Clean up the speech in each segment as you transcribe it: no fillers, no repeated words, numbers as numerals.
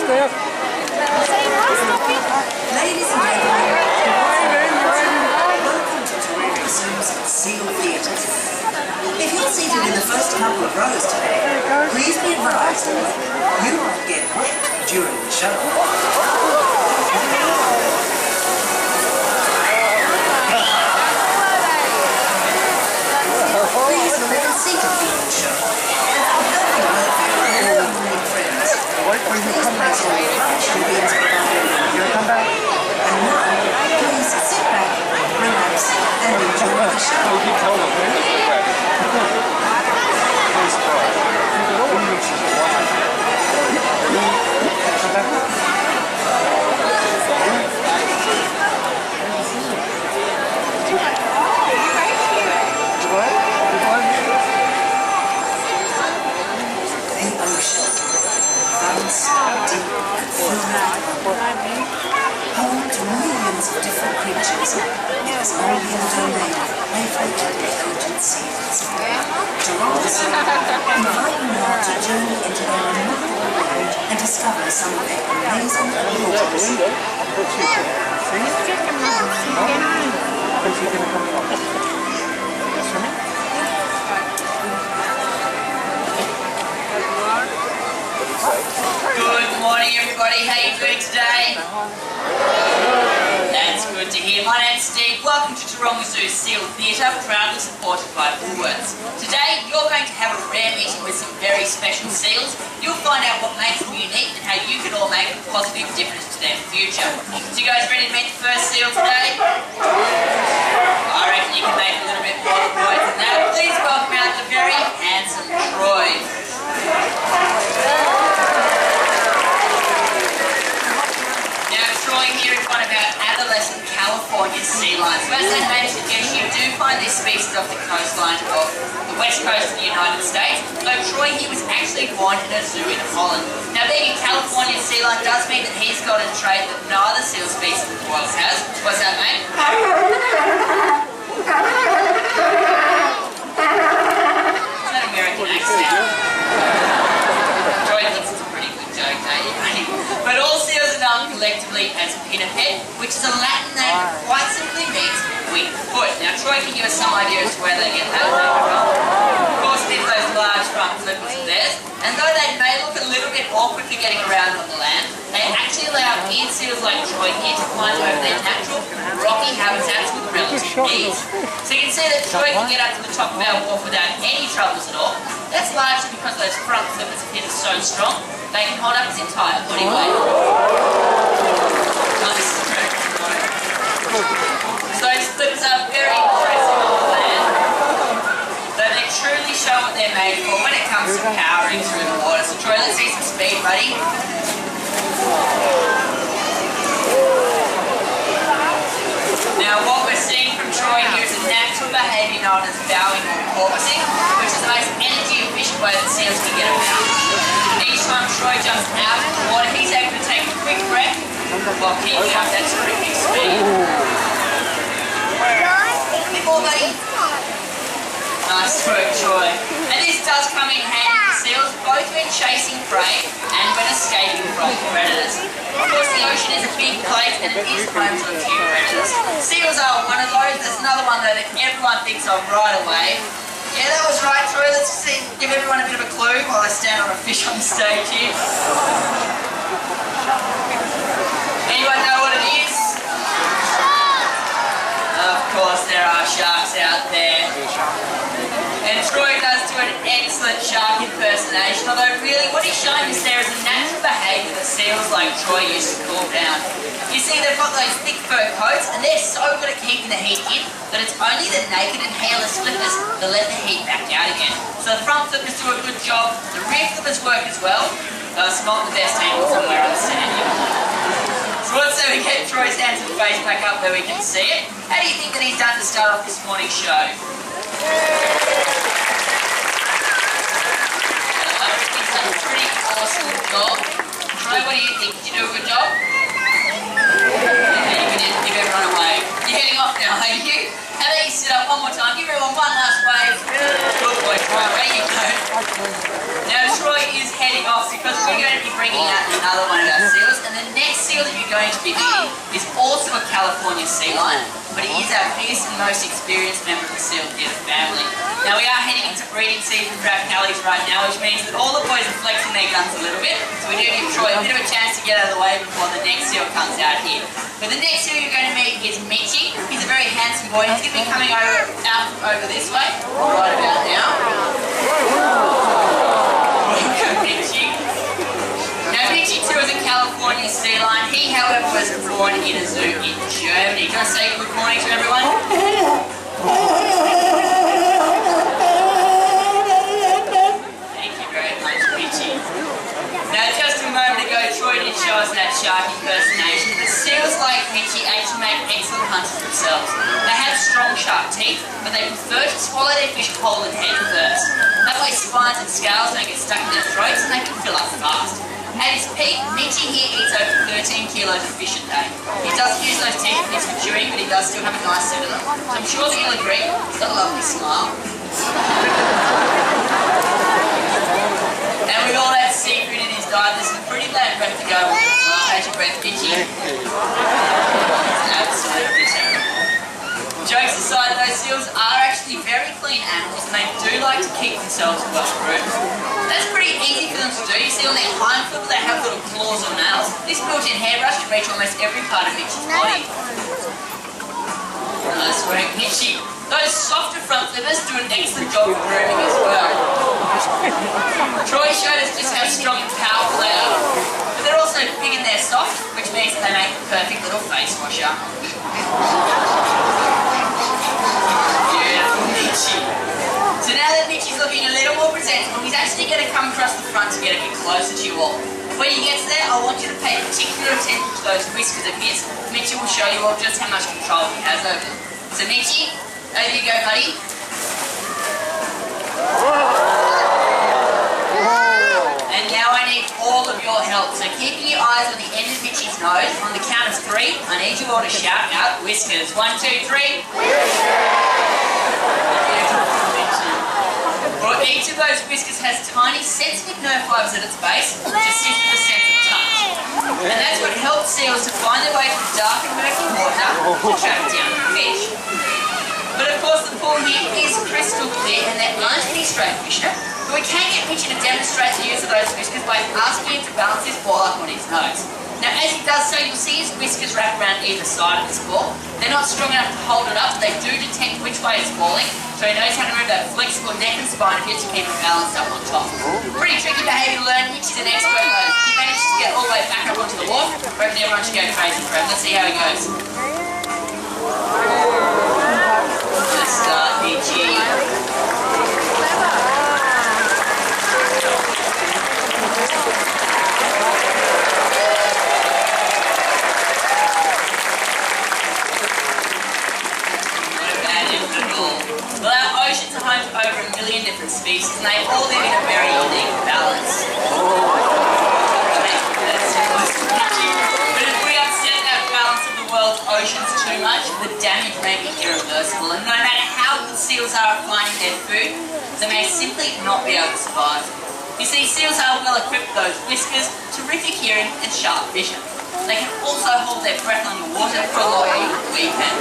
Ladies and gentlemen, welcome to Taronga Zoo Seal Show. If you're seated in the first couple of rows today, please be advised you might get wet during the show. Please remain seated during the show. And for healthy welfare and elderly friends, please make sure your lunch can be provided. And now, please sit back, relax, and enjoy the show. The ocean, vast, deep, and filled with wonder, home to millions of different creatures, is all in the domain of playful and intelligent seals. Taronga Zoo invite you now to journey into their remarkable world and discover some of their amazing abilities. Good morning, everybody. How are you doing today? That's good to hear. My name's Steve. Welcome to Taronga Zoo Seal Theatre, proudly supported by Woolworths. Today, you're going to have a rare meeting with some very special seals. You'll find out what makes them unique and how you can all make a positive difference to their future. So you guys ready to meet the first seal today? I reckon you can make a little bit more noise than that. Please welcome out the very handsome Troy. Troy here is one of our adolescent California sea lions. So as I mentioned, yes, you do find this species off the coastline of the west coast of the United States. So Troy here was actually born in a zoo in Holland. Now being a California sea lion does mean that he's got a trait that no other seal species in the world has. What's that, mate? Is that American accent? Troy thinks it's a pretty good joke, don't you, mate? But all seals are known collectively as pinniped, which is a Latin name that quite simply means weak foot. Now Troy can give us some idea as to where they get that name from. Of course there's those large front flippers of theirs, and though they may look a little bit awkward for getting around on the land, they actually allow eared seals like Troy here to climb over their natural rocky habitats with relative ease. So you can see that Troy can get up to the top of our wharf without any troubles at all. That's largely because those front flippers of his are so strong, they can hold up his entire body weight. So those flippers are very impressive on the land. Though they truly show what they're made for when it comes to powering through the water. So Troy, let's see some speed, buddy. Now what we're seeing from Troy here is a natural behaviour known as bowing or porpoising, which is the most energy efficient way that seals can get about. Each time Troy jumps out of the water, he's able to take a quick breath while keeping up that terrific speed. A bit more, buddy. Nice work, Troy. And this does come in handy for seals, both when chasing prey and when escaping from predators. Of course, the ocean is a big place and it is home to a few predators. Seals are one of those. There's another one though that everyone thinks of right away. Yeah, that was right, Troy. Let's see, give everyone a bit of a clue while I stand on a fish on the stage here. Anyone know what it is? Of course, there are sharks out there. And Troy does do an excellent shark impersonation, although really what he's showing us there is a natural behaviour that seals like Troy used to cool down. You see, they've got those thick fur coats and they're so good at keeping the heat in that it's only the naked and hairless flippers that let the heat back out again. So the front flippers do a good job, the rear flippers work as well. It's not the best angles when we're on the sand here. So let's say we get Troy's hands and face back up where we can see it. How do you think that he's done to start off this morning's show? I think he's done a pretty awesome job. Troy, what do you think? Did you do a good job? You did. Give everyone a wave. You're heading off now, are you? How about you sit up one more time? Give everyone one last wave. Good boy, Troy. There you go. Now Troy is heading off because we're going to be bringing out another one of our seals. And the next seal that you're going to be meeting is also a California sea lion, but he is our biggest and most experienced member of the seal theatre family. Now we are heading into breeding season for our Callies right now, which means that all the boys are flexing their guns a little bit. So we do give Troy a bit of a chance to get out of the way before the next seal comes out here. But the next seal you're going to meet is Mitchie. He's a very handsome boy. He's going to be coming over this way, right about now. Welcome, Mitchie. Now, Mitchie too is a California sea lion. He, however, was born in a zoo in Germany. Can I say good morning to everyone? Thank you very much, Mitchie. Now, just a moment ago, Troy did show us that shark impersonation. The seals like Mitchie actually make excellent hunters themselves. They have strong sharp teeth, but they prefer to swallow their fish whole and head first. That way spines and scales don't get stuck in their throats and they can fill up fast. At his peak, Mitchie here eats over 13 kilos of fish a day. He doesn't use those teeth for chewing, but he does still have a nice set of them. So I'm sure that you'll agree, he's got a lovely smile. And with all that seafood in his diet, there's some pretty bad breath to go with as well. How's your breath, Mitchie? It's absolutely terrible. Jokes aside, those seals are actually very clean animals and they do like to keep themselves well groomed. That's pretty easy for them to do. You see on their hind foot they have little claws or nails. This built-in hairbrush can reach almost every part of Mitchie's body. Nice work, Mitchie. Those softer front flippers do an excellent job of grooming as well. Troy showed us just how strong and powerful they are. But they're also big and they're soft, which means that they make the perfect little face washer. Beautiful, Mitchie. So now that Mitchie's looking a little more presentable, he's actually going to come across the front to get a bit closer to you all. When he gets there, I want you to pay particular attention to those whiskers of his. Mitchie will show you all just how much control he has over them. So Mitchie, over you go, buddy. And now I need all of your help. So keeping your eyes on the end of Mitchie's nose, on the count of 3, I need you all to shout out whiskers. 1, 2, 3. Well, each of those whiskers has tiny sensitive nerve fibers at its base, which assist with the sense of touch. And that's what helps seals to find their way through dark and murky water to track down the fish. But of course the pool here is crystal clear and there aren't any stray fish in it, but we can get Mitchie to demonstrate the use of those whiskers by asking him to balance his ball up on his nose. Now as he does so, you'll see his whiskers wrap around either side of his ball. They're not strong enough to hold it up, but they do detect which way it's falling, so he knows how to move that flexible neck and spine of his to keep it balanced up on top. Pretty tricky behaviour to learn. Mitchie's an expert though. He manages to get all the way back up onto the wall. I reckon everyone should go crazy for him. Let's see how he goes. Let's start, Mitchie. Well, our oceans are home to over 1 million different species and they all live in a very unique balance. But if we upset that balance of the world's oceans too much, the damage may be irreversible, and no matter how good seals are at finding their food, they may simply not be able to survive. You see, seals are well equipped with those whiskers, terrific hearing and sharp vision. They can also hold their breath underwater for a lot longer than we can.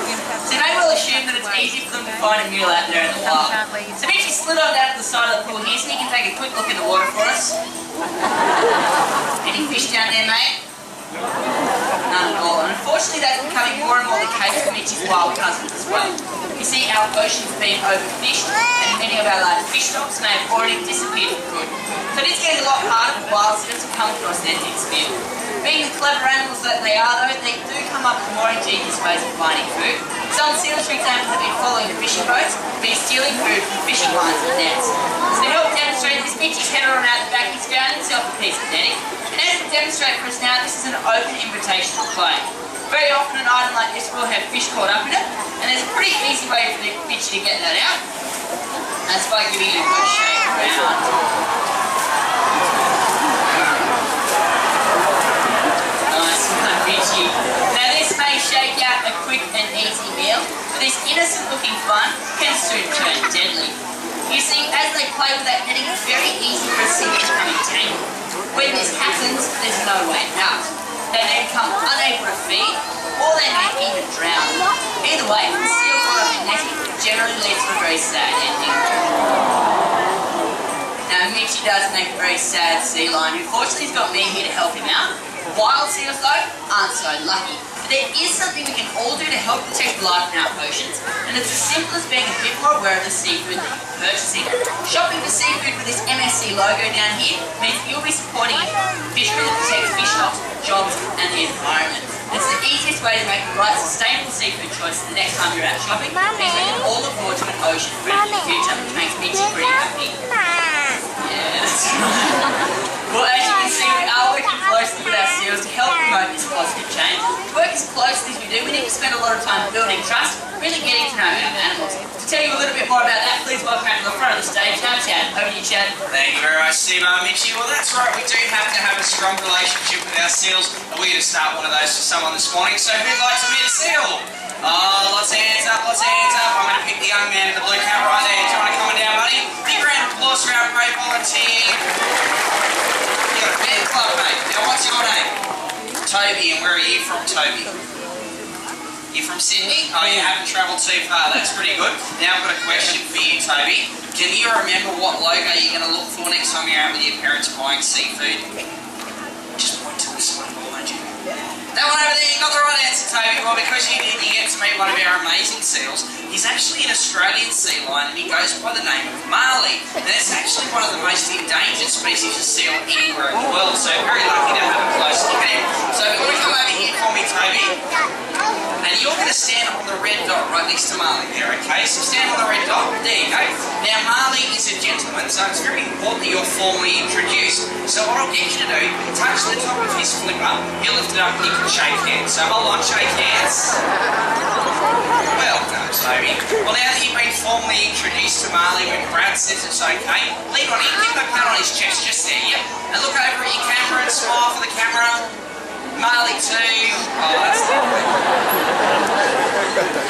So you may well assume that it's easy for them to find a mule out there in the wild. So Mitchie slid on down to the side of the pool here so you can take a quick look in the water for us. Any fish down there, mate? None at all. And unfortunately that's becoming more and more the case for Mitchie's wild cousins as well. You see, our oceans have been overfished and many of our large fish stocks may have already disappeared for good. So it is getting a lot harder for wild seals to come across their thick skin. Being the clever animals that they are though, they do come up with more ingenious ways of finding food. Some seals, for example, have been following the fishing boats, been stealing food from fishing lines and nets. So to help demonstrate this, Mitchie's headed on out the back, he's found himself a piece of netting. And as we demonstrate for us now, this is an open invitation to play. Very often an item like this will have fish caught up in it, and there's a pretty easy way for the Mitchie to get that out. That's by giving it a good shake around. Now this may shake out a quick and easy meal, but this innocent looking fun can soon turn deadly. You see, as they play with that netting, it's very easy for a sea to become entangled. When this happens, there's no way out. They may become unable to feed, or they may even drown. Either way, the seal caught up in netting generally leads to a very sad ending. Now, Mitchie does make a very sad sea lion. Unfortunately, he's got me here to help him out. Wild seals, though, aren't so lucky. But there is something we can all do to help protect life in our oceans, and it's as simple as being a bit more aware of the seafood that you're purchasing. Shopping for seafood with this MSC logo down here means you'll be supporting a fishery that protects fish stocks, jobs, and the environment. It's the easiest way to make the right sustainable seafood choice the next time you're out shopping. It means we can all look forward to an ocean-friendly future, which makes Mitchie pretty happy. Yeah, that's right. Well, as you can see, we are working closely with our seals to help promote this positive change. To work as closely as we do, we need to spend a lot of time building trust, really getting to know our animals. To tell you a little bit more about that, please welcome to the front of the stage now, Chad. Over to you, Chad. Thank you very much, Steve Mitchie. Well, that's right, we do have to have a strong relationship with our seals, and we're going to start one of those for someone this morning. So who'd like to meet a seal? Oh, lots of hands up, lots of hands up. I'm going to pick the young man in the blue cap right there. Do you want to come on down, buddy? Big round of applause for our great volunteer. You got a fan club, mate. Now, what's your name? Toby, and where are you from, Toby? You're from Sydney? Oh, you haven't travelled too far. That's pretty good. Now, I've got a question for you, Toby. Can you remember what logo you're going to look for next time you're out with your parents buying seafood? Just point to this one behind you. That one over there, you got the right answer, Toby. Well, because you did, you get to meet one of our amazing seals. He's actually an Australian sea lion, and he goes by the name of Marley. And it's actually one of the most endangered species of seal anywhere in the world, so very lucky to have a close look at him. So if you want to come over here for me, Toby, and you're going to stand on the red dot right next to Marley there, okay? So stand on the red dot. There you go. Now, Marley is a gentleman, so it's very important that you're formally introduced. So what I'll get you to do, touch the top of his flipper, he'll lift it up and you can shake hands. So hold on, shake hands. Well done, Toby. Well, now that you've been formally introduced to Marley, when Brad says it's okay, lean on him, give him a pat on his chest just there, yep. And look over at your camera and smile for the camera. Marley too. Oh, that's lovely.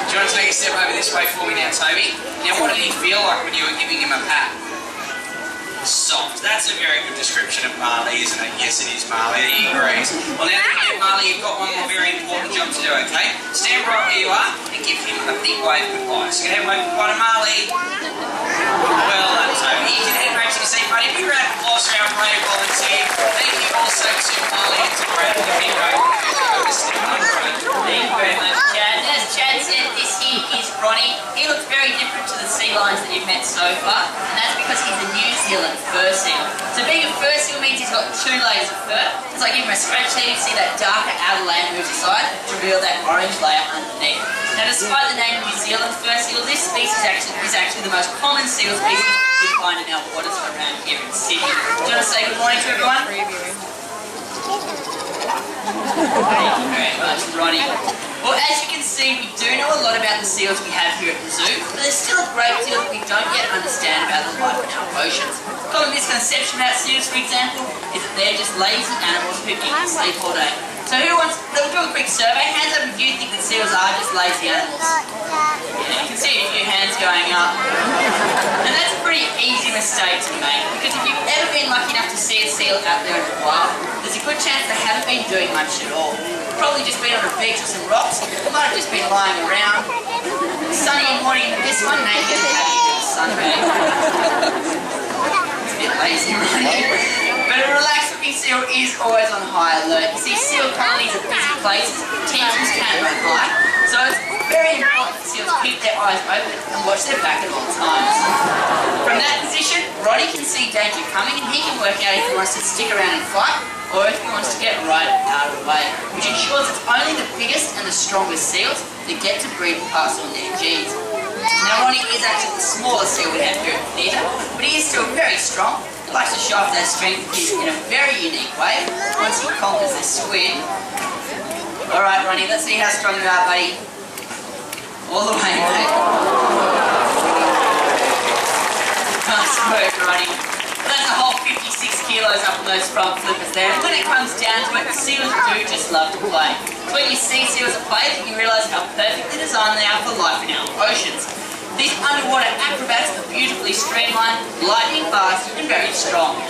Do you want to take a step over this way for me now, Toby? Now, what did he feel like when you were giving him a pat? Soft. That's a very good description of Marley, isn't it? Yes, it is, Marley. He agrees. Well, now that you met Marley, you've got one more very important job to do, okay? Stand right where you are and give him a big wave goodbye. So, go ahead and wave goodbye to Marley. Well done, Toby. You can head back to your seat, buddy. Big round of applause for our brave volunteer. Thank you also to Marley and to Brad for the big wave. Thank you very much, Chad. As Chad said, this here is Ronnie. He looks very different to the sea lions that you've met so far, and that's because he's a New Zealand fur seal. So being a fur seal means he's got 2 layers of fur. It's like give him a scratch there, you see that darker outer layer moves aside to reveal that orange layer underneath. Now, despite the name New Zealand fur seal, this species is actually the most common seal species we find in our waters around here in Sydney. Do you want to say good morning to everyone? Thank you very much, Ronnie. Well, as you can see, we do know a lot about the seals we have here at the zoo, but there's still a great deal that we don't yet understand about the life in our oceans. A common misconception about seals, for example, is that they're just lazy animals who eat and sleep all day. So they'll do a quick survey. Hands up if you think that seals are just lazy animals. Yeah, you can see a few hands going up. And that's a pretty easy mistake to make, because if you've ever been lucky enough to see a seal out there in the wild, there's a good chance they haven't been doing much at all. Probably just been on a beach with some rocks, or might have just been lying around. Sunny morning than this one, maybe just having a bit of sunbathing. It's a bit lazy, right? But a relaxed looking seal is always on high alert. You see, seal colonies are busy places, tensions can run high, so it's very important that seals keep their eyes open and watch their back at all times. From that position, Roddy can see danger coming and he can work out if he wants to stick around and fight or if he wants to get right out of the way, which ensures it's only the biggest and the strongest seals that get to breed and pass on their genes. Now, Ronnie is actually the smallest seal we have here at the theatre, but he is still very strong. He likes to show off that strength in a very unique way once he conquers this squid. Alright, Ronnie, let's see how strong you are, buddy. All the way, mate. Nice work, Ronnie. That's a whole 56 kilos up on those front flippers there. And when it comes down to it, seals do just love to play. It's when you see seals at play that you realise how perfectly designed they are for life in our oceans. These underwater acrobats are beautifully streamlined, lightning fast, and very strong.